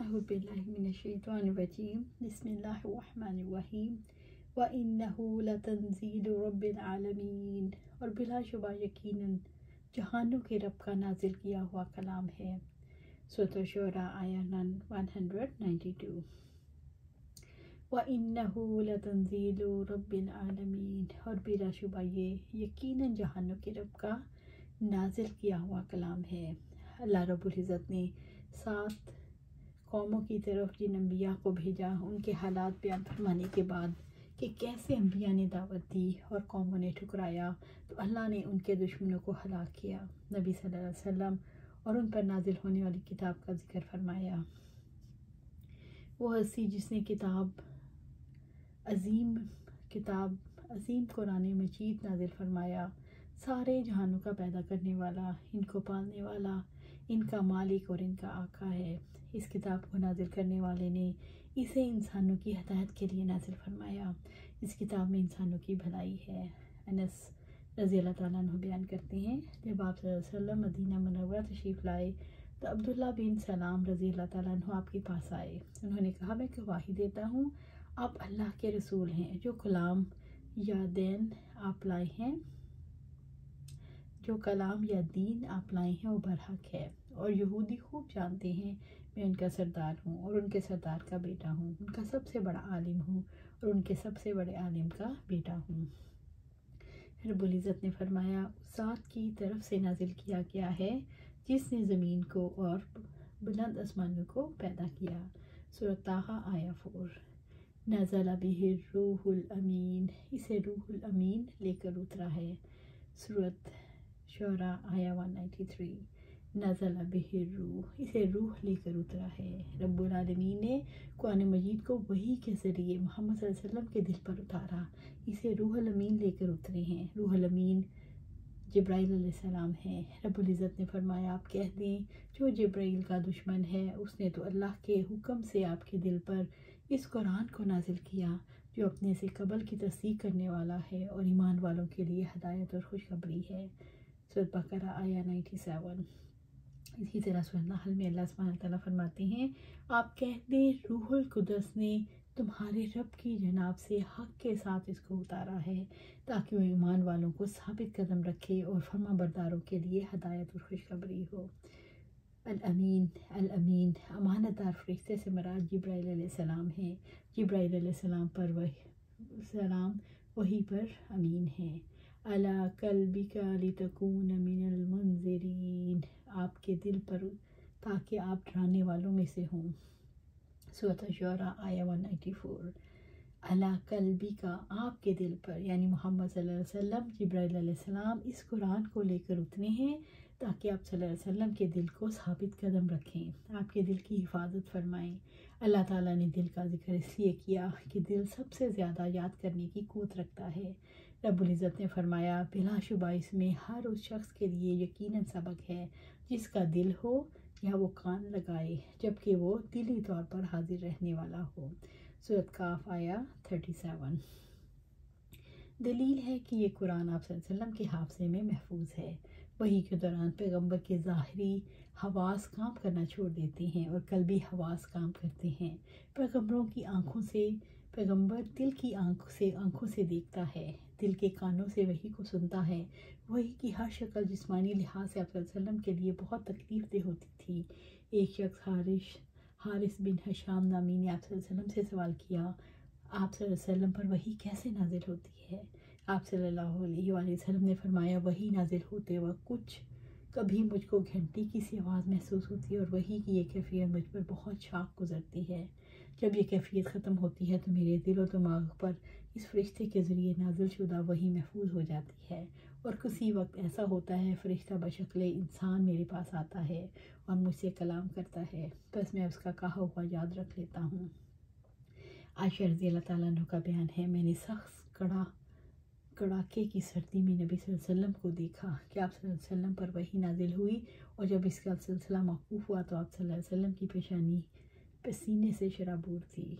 اعوذ باللہ من الشیطان الرجیم بسم اللہ الرحمن الرحیم وَإِنَّهُ لَتَنزِيلُ رَبِّ الْعَالَمِينَ، اور بلا شبہ یقیناً جہانوں کے رب کا نازل کیا ہوا کلام ہے۔ سورۃ الشعراء آیہ 192۔ وَإِنَّهُ لَتَنزِيلُ رَبِّ الْعَالَمِينَ، اور بلا شبہ یہ یقیناً جہانوں کے رب کا نازل کیا ہوا کلام ہے۔ اللہ رب العزت نے 7 قوموں کی طرف جن انبیاء کو بھیجا، ان کے حالات بیان فرمانے کے بعد کہ کیسے انبیاء نے دعوت دی اور قوموں نے ٹھکرایا، تو اللہ نے ان کے دشمنوں کو ہلاک کیا، نبی صلی اللہ علیہ وسلم اور ان پر نازل ہونے والی کتاب کا ذکر فرمایا۔ وہ ہستی جس نے کتاب عظیم قرآن مجید نازل فرمایا، سارے جہانوں کا پیدا کرنے والا، ان کو پالنے والا، ان کا مالک اور ان کا آقا ہے۔ اس کتاب کو نازل کرنے والے نے اسے انسانوں کی ہدایت کے لیے نازل فرمایا۔ اس کتاب میں انسانوں کی بھلائی ہے۔ انس رضی اللہ تعالیٰ عنہ بیان کرتے ہیں، جب آپ صلی اللہ علیہ وسلم مدینہ منورہ تشریف لائے تو عبداللہ بن سلام رضی اللہ تعالیٰ عنہ آپ کے پاس آئے۔ انہوں نے کہا، میں گواہی دیتا ہوں آپ اللہ کے رسول ہیں، جو کلام یا دین آپ لائے ہیں وہ برحق ہے، اور یہودی خوب جانتے ہیں میں ان کا سردار ہوں اور ان کے سردار کا بیٹا ہوں، ان کا سب سے بڑا عالم ہوں اور ان کے سب سے بڑے عالم کا بیٹا ہوں۔ رب العزت نے فرمایا، اس ذات کی طرف سے نازل کیا گیا ہے جس نے زمین کو اور بلند آسمانوں کو پیدا کیا۔ سورۃ طٰہٰ آیہ 4۔ نزل بہ الروح الامین، اسے روح الامین لے کر اترا ہے۔ سورۃ شعراء آیہ 193۔ نزل بہ الروح، اسے روح لے کر اترا ہے۔ رب العالمین نے قرآن مجید کو وحی کے ذریعے محمد صلی اللہ علیہ وسلم کے دل پر اتارا، اسے روح الامین لے کر اترے ہیں۔ روح الامین جبرائیل علیہ السلام ہیں۔ رب العزت نے فرمایا، آپ کہہ دیں جو جبرائیل کا دشمن ہے، اس نے تو اللہ کے حکم سے آپ کے دل پر اس قرآن کو نازل کیا جو اپنے سے قبل کی تصدیق کرنے والا ہے اور ایمان والوں کے لیے ہدایت اور خوشخبری ہے۔ سورۃ بقرہ آیہ 97۔ اسی طرح سورۃ نحل میں اللہ سبحانہ تعالیٰ فرماتے ہیں، آپ کہہ دیں روح القدس نے تمہارے رب کی جناب سے حق کے ساتھ اس کو اتارا ہے تاکہ وہ ایمان والوں کو ثابت قدم رکھے اور فرما برداروں کے لیے ہدایت اور خوشخبری ہو۔ الامین امانت دار فرشتے سے مراد جبرائیل علیہ السلام ہیں۔ جبرائیل علیہ السلام وحی پر امین ہیں۔ علی قلبک لتکون من المنذرین، آپ کے دل پر تاکہ آپ ڈرانے والوں میں سے ہوں۔ سورۃ الشعراء آیہ 194۔ علی قلبک، آپ کے دل پر، یعنی محمد صلی اللہ علیہ وسلم، جبرائیل علیہ السلام اس قرآن کو لے کر اترے ہیں تاکہ آپ صلی اللہ علیہ وسلم کے دل کو ثابت قدم رکھیں، آپ کے دل کی حفاظت فرمائیں۔ اللہ تعالیٰ نے دل کا ذکر اس لیے کیا کہ دل سب سے زیادہ یاد کرنے کی قوت رکھتا ہے۔ رب العزت نے فرمایا، بلا شبہ اس میں ہر اس شخص کے لیے یقیناً سبق ہے جس کا دل ہو یا وہ کان لگائے، جبکہ وہ دلی طور پر حاضر رہنے والا ہو۔ سورۃ قاف آیہ 37۔ دلیل ہے کہ یہ قرآن آپ صلی اللہ علیہ وسلم کے حافظے میں محفوظ ہے۔ وحی کے دوران پیغمبر کے ظاہری حواس کام کرنا چھوڑ دیتے ہیں اور قلبی حواس کام کرتے ہیں۔ پیغمبر دل کی آنکھوں سے دیکھتا ہے، دل کے کانوں سے وحی کو سنتا ہے۔ وحی کی ہر شکل جسمانی لحاظ سے آپ صلی اللہ علیہ وسلم کے لیے بہت تکلیف دہ ہوتی تھی۔ ایک شخص حارث بن حشام نامی نے آپ صلی اللہ علیہ وسلم سے سوال کیا، آپ صلی اللہ علیہ وسلم پر وحی کیسے نازل ہوتی ہے؟ آپ صلی اللہ علیہ وآلہ وسلم نے فرمایا، وحی نازل ہوتے وقت کبھی مجھ کو گھنٹی کی سی آواز محسوس ہوتی ہے اور وحی کی یہ کیفیت مجھ پر بہت شاق گزرتی ہے۔ جب یہ کیفیت ختم ہوتی ہے تو میرے دل و دماغ پر اس فرشتے کے ذریعے نازل شدہ وحی محفوظ ہو جاتی ہے، اور کسی وقت ایسا ہوتا ہے فرشتہ بشکل انسان میرے پاس آتا ہے اور مجھ سے کلام کرتا ہے، بس میں اس کا کہا ہوا یاد رکھ لیتا ہوں۔ عائشہ رضی اللہ تعالیٰ عنہ کا بیان ہے، میں نے سخت کڑاکے کی سردی میں نبی صلی اللہ علیہ وسلم کو دیکھا کہ آپ صلی اللہ علیہ وسلم پر وحی نازل ہوئی، اور جب اس کا سلسلہ موقوف ہوا تو آپ صلی اللہ علیہ وسلم کی پیشانی پسینے سے شرابور تھی۔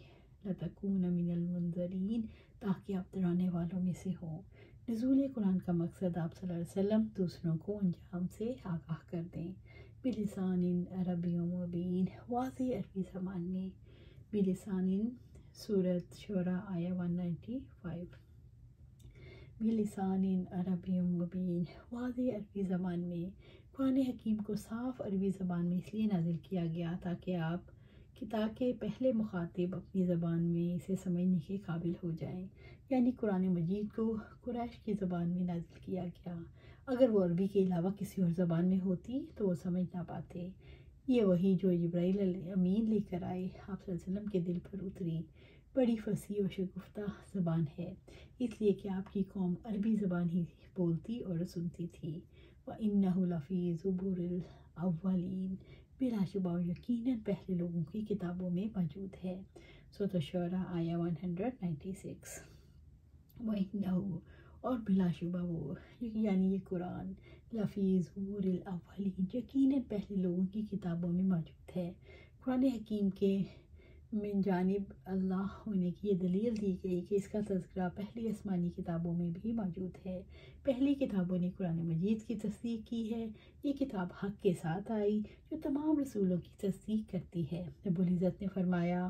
لتکون من المنذرین، تاکہ آپ ڈرانے والوں میں سے ہوں۔ نزول قرآن کا مقصد آپ صلی اللہ علیہ وسلم دوسروں کو انجام سے آگاہ کر دیں۔ بلسان عربی مبین، واضح عربی زبان میں، بلسان سورۃ شعراء آیہ 195، بلسان عربی مبین، واضح عربی زبان میں۔ قرآن حکیم کو صاف عربی زبان میں اس لیے نازل کیا گیا تاکہ پہلے مخاطب اپنی زبان میں اسے سمجھنے کے قابل ہو جائیں، یعنی قرآن مجید کو قریش کی زبان میں نازل کیا گیا۔ اگر وہ عربی کے علاوہ کسی اور زبان میں ہوتی تو وہ سمجھ نہ پاتے۔ یہ وحی جو جبرائیل امین لے کر آئے آپ صلی اللہ علیہ وسلم کے دل پر اتری، بڑی فصیح و شگفتہ زبان ہے، اس لیے کہ آپ کی قوم عربی زبان ہی بولتی اور سنتی تھی۔ وَإِنَّهُ لَفِي زُبُرِ الْأَوَّلِينَ، بلا شبہ یقیناً پہلے لوگوں کی کتابوں میں موجود ہے۔ سورۃ الشعراء آیہ 196۔ وَإِنَّهُ، اور بلا شبہ وہ، یعنی یہ قرآن، لفی زبور الاولین، یقیناً پہلے لوگوں کی کتابوں میں موجود ہے۔ قرآن حکیم کے من جانب اللہ ہونے کی یہ دلیل دی گئی کہ اس کا تذکرہ پہلی آسمانی کتابوں میں بھی موجود ہے۔ پہلی کتابوں نے قرآن مجید کی تصدیق کی ہے۔ یہ کتاب حق کے ساتھ آئی جو تمام رسولوں کی تصدیق کرتی ہے۔ رب العزت نے فرمایا،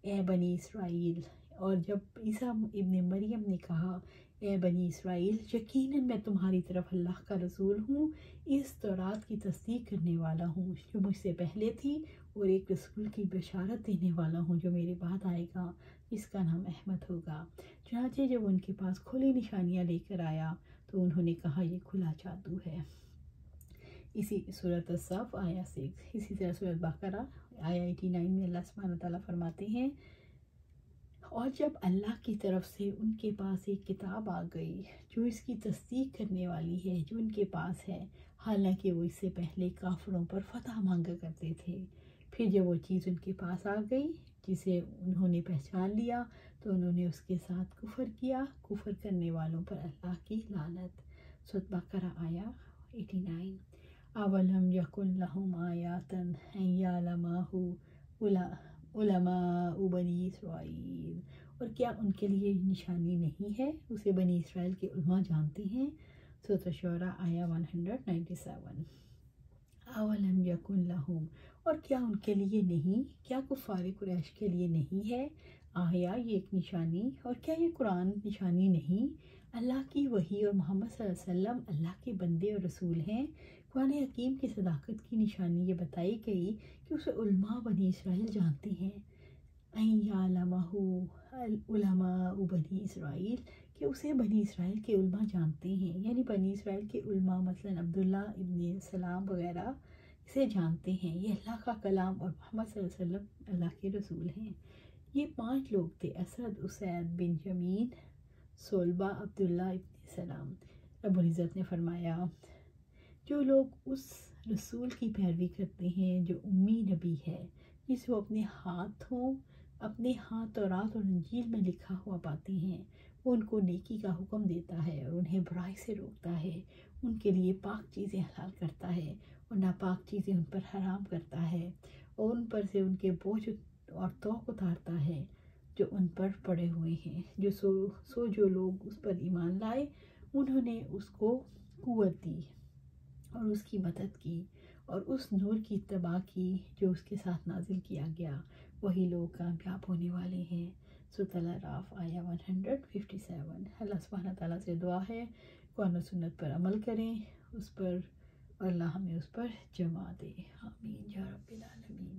اے بنی اسرائیل، اور جب عیسیٰ ابن مریم نے کہا، اے بنی اسرائیل، یقیناً میں تمہاری طرف اللہ کا رسول ہوں، اس تورات کی تصدیق کرنے والا ہوں جو مجھ سے پہلے تھی، اور ایک رسول کی بشارت دینے والا ہوں جو میرے بعد آئے گا، جس کا نام احمد ہوگا۔ چنانچہ جب ان کے پاس کھلی نشانیاں لے کر آیا تو انہوں نے کہا یہ کھلا جادو ہے۔ اسی سورۃ الصف آیہ 6، اسی طرح سورۃ بقرہ آیہ 89 میں اللہ سبحانہ وتعالیٰ فرماتے ہیں، اور جب اللہ کی طرف سے ان کے پاس ایک کتاب آ گئی جو اس کی تصدیق کرنے والی ہے جو ان کے پاس ہے، حالانکہ وہ اس سے پہلے کافروں پر فتح مانگا کرتے تھے، پھر جب وہ چیز ان کے پاس آ گئی جسے انہوں نے پہچان لیا تو انہوں نے اس کے ساتھ کفر کیا، کفر کرنے والوں پر اللہ کی لعنت۔ سورۃ بقرہ آیہ 89۔ اولم یکن لہم آیاتًا ان یعلمہ علماء بنی اسرائیل، اور کیا ان کے لیے نشانی نہیں ہے، اسے بنی اسرائیل کے علماء جانتے ہیں۔ سورۃ الشعراء آیہ 197۔ اولم یکن لہم، اور کیا ان کے لیے نہیں، کیا کفار قریش کے لیے نہیں ہے، آیا یہ ایک نشانی، اور کیا یہ قرآن نشانی نہیں، اللہ کی وحی اور محمد صلی اللہ علیہ وسلم اللہ کے بندے اور رسول ہیں۔ قرآن حکیم کی صداقت کی نشانی یہ بتائی گئی کہ اسے علماء بنی اسرائیل جانتے ہیں۔ این یعلمہ علماء بنی اسرائیل، کہ اسے بنی اسرائیل کے علماء جانتے ہیں، یعنی بنی اسرائیل کے علماء مثلاً عبداللہ ابن سلام وغیرہ اسے جانتے ہیں، یہ اللہ کا کلام اور محمد صلی اللہ علیہ وسلم اللہ کے رسول ہیں۔ یہ 5 لوگ تھے، اسد، اسید، بنجمین، صلبہ، عبداللہ ابن سلام۔ رب العزت نے فرمایا، جو لوگ اس رسول کی پیروی کرتے ہیں جو امی نبی ہے، جس وہ اپنے ہاتھ تورات اور انجیل میں لکھا ہوا پاتے ہیں، وہ ان کو نیکی کا حکم دیتا ہے اور انہیں برائی سے روکتا ہے، ان کے لیے پاک چیزیں حلال کرتا ہے اور ناپاک چیزیں ان پر حرام کرتا ہے، اور ان پر سے ان کے بوجھ اور توق اتارتا ہے جو ان پر پڑے ہوئے ہیں۔ جو لوگ اس پر ایمان لائے انہوں نے اس کو قوت دی اور اس کی مدد کی اور اس نور کی اتباع کی جو اس کے ساتھ نازل کیا گیا، وہی لوگ کامیاب ہونے والے ہیں۔ سورۃ الاعراف آیہ 157۔ اللہ سبحانہ تعالیٰ سے دعا ہے قرآن و سنت پر عمل کریں اس پر، اور اللہ ہمیں اس پر جمع دے، آمین یا رب العالمین۔